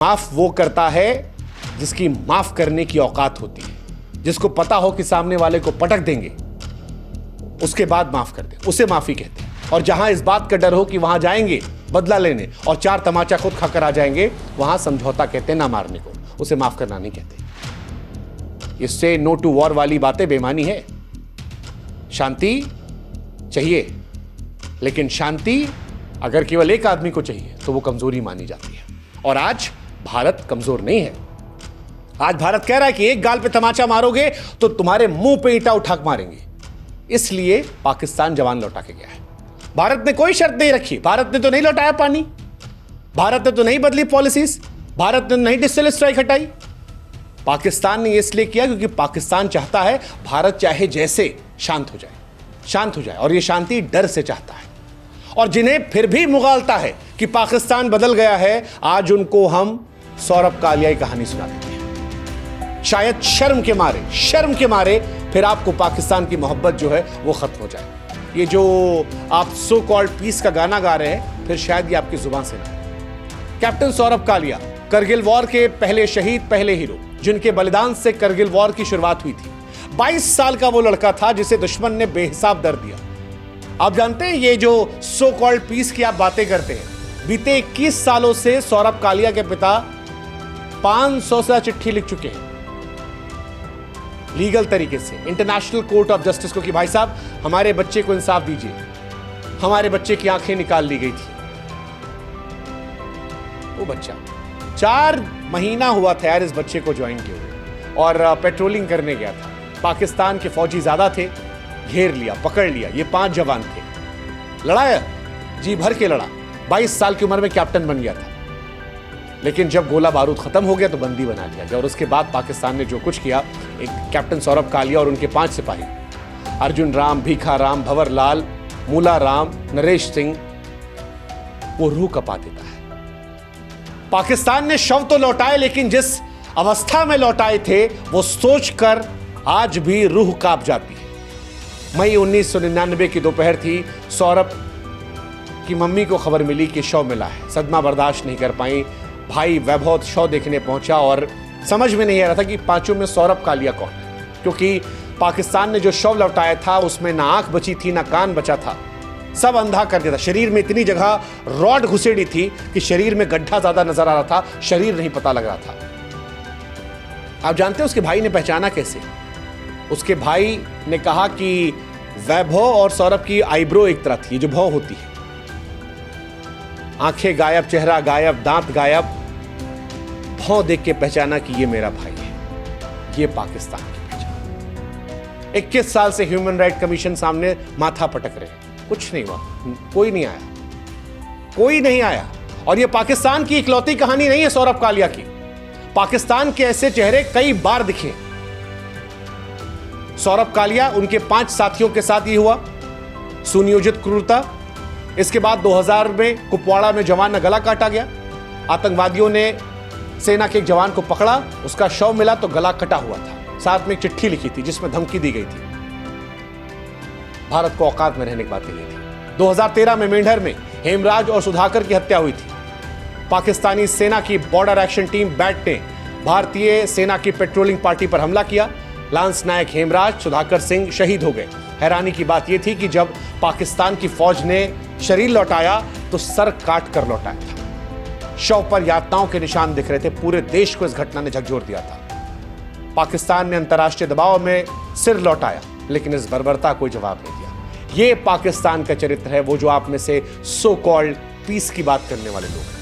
माफ वो करता है जिसकी माफ करने की औकात होती है, जिसको पता हो कि सामने वाले को पटक देंगे उसके बाद माफ कर दे, उसे माफी कहते हैं। और जहां इस बात का डर हो कि वहां जाएंगे बदला लेने और चार तमाचा खुद खाकर आ जाएंगे, वहां समझौता कहते हैं, ना मारने को, उसे माफ करना नहीं कहते। इससे नो टू वॉर वाली बातें बेमानी है। शांति चाहिए, लेकिन शांति अगर केवल एक आदमी को चाहिए तो वो कमजोरी मानी जाती है। और आज भारत कमजोर नहीं है। आज भारत कह रहा है कि एक गाल पे तमाचा मारोगे तो तुम्हारे मुंह पे ईंटा उठा मारेंगे। इसलिए पाकिस्तान जवान लौटा के गया है। भारत ने कोई शर्त नहीं रखी। भारत ने तो नहीं लौटाया पानी, भारत ने तो नहीं बदली पॉलिसीज, भारत ने नहीं डिस्टेल स्ट्राइक हटाई। पाकिस्तान ने इसलिए किया क्योंकि पाकिस्तान चाहता है भारत चाहे जैसे शांत हो जाए, शांत हो जाए। और यह शांति डर से चाहता है। और जिन्हें फिर भी मुगालता है कि पाकिस्तान बदल गया है, आज उनको हम सौरभ कालिया की कहानी सुना देते हैं। शायद शर्म के मारे फिर आपको पाकिस्तान की मोहब्बत जो है वो खत्म हो जाए। ये जो आप सो कॉल्ड पीस का गाना गा रहे हैं, फिर शायद ये आपकी जुबान से ना। कैप्टन सौरभ कालिया, करगिल वॉर के पहले शहीद, पहले हीरो, जिनके बलिदान से करगिल वॉर की शुरुआत हुई थी। 22 साल का वो लड़का था जिसे दुश्मन ने बेहिसाब दर्द दिया। आप जानते हैं, ये जो सो कॉल्ड पीस की आप बातें करते हैं, बीते 21 सालों से सौरभ कालिया के पिता 500 से चिट्ठी लिख चुके हैं लीगल तरीके से इंटरनेशनल कोर्ट ऑफ जस्टिस को कि भाई साहब हमारे बच्चे को इंसाफ दीजिए, हमारे बच्चे की आंखें निकाल ली गई थी। वो बच्चा 4 महीना हुआ था यार इस बच्चे को ज्वाइन किए हुए, और पेट्रोलिंग करने गया था। पाकिस्तान के फौजी ज्यादा थे, घेर लिया, पकड़ लिया। ये 5 जवान थे, लड़ाया, जी भर के लड़ा। 22 साल की उम्र में कैप्टन बन गया था। लेकिन जब गोला बारूद खत्म हो गया तो बंदी बना लिया गया। और उसके बाद पाकिस्तान ने जो कुछ किया, एक कैप्टन सौरभ कालिया और उनके 5 सिपाही, अर्जुन राम, भीखा राम, भंवर लाल, मूला राम, नरेश सिंह, वो रूह कपा देता है। पाकिस्तान ने शव तो लौटाए, लेकिन जिस अवस्था में लौटाए थे वो सोचकर आज भी रूह कांप जाती है। मई 1999 की दोपहर थी। सौरभ की मम्मी को खबर मिली कि शव मिला है। सदमा बर्दाश्त नहीं कर पाई। भाई वैभव शव देखने पहुंचा और समझ में नहीं आ रहा था कि 5 में सौरभ कालिया कौन है, क्योंकि पाकिस्तान ने जो शव लौटाया था उसमें ना आंख बची थी, ना कान बचा था, सब अंधा कर दिया था। शरीर में इतनी जगह रॉड घुसेड़ी थी कि शरीर में गड्ढा ज्यादा नजर आ रहा था, शरीर नहीं पता लग रहा था। आप जानते हैं उसके भाई ने पहचाना कैसे? उसके भाई ने कहा कि वैभव और सौरभ की आईब्रो एक तरह थी, जो भौ होती है। आंखें गायब, चेहरा गायब, दांत गायब। भौ देख के पहचाना कि ये मेरा भाई है, ये पाकिस्तान की पहचान। 21 साल से ह्यूमन राइट कमीशन सामने माथा पटक रहे हैं, कुछ नहीं हुआ, कोई नहीं आया, कोई नहीं आया। और ये पाकिस्तान की इकलौती कहानी नहीं है सौरभ कालिया की। पाकिस्तान के ऐसे चेहरे कई बार दिखे। सौरभ कालिया, उनके 5 साथियों के साथ ही हुआ सुनियोजित क्रूरता। इसके बाद 2000 में कुपवाड़ा में जवान का गला काटा गया। आतंकवादियों ने सेना के एक जवान को पकड़ा, उसका शव मिला तो गला कटा हुआ था। साथ में एक चिट्ठी लिखी थी जिसमें धमकी दी गई थी, भारत को औकात में रहने की बात की गई थी। 2013 में मेंढर में हेमराज और सुधाकर की हत्या हुई थी। पाकिस्तानी सेना की बॉर्डर एक्शन टीम बैट ने भारतीय सेना की पेट्रोलिंग पार्टी पर हमला किया। लांस नायक हेमराज, सुधाकर सिंह शहीद हो गए। हैरानी की बात यह थी कि जब पाकिस्तान की फौज ने शरीर लौटाया तो सर काट कर लौटाया था। शव पर यातनाओं के निशान दिख रहे थे। पूरे देश को इस घटना ने झकझोर दिया था। पाकिस्तान ने अंतर्राष्ट्रीय दबाव में सिर लौटाया, लेकिन इस बर्बरता कोई जवाब नहीं दिया। यह पाकिस्तान का चरित्र है, वो जो आप में से सो कॉल्ड पीस की बात करने वाले लोग हैं।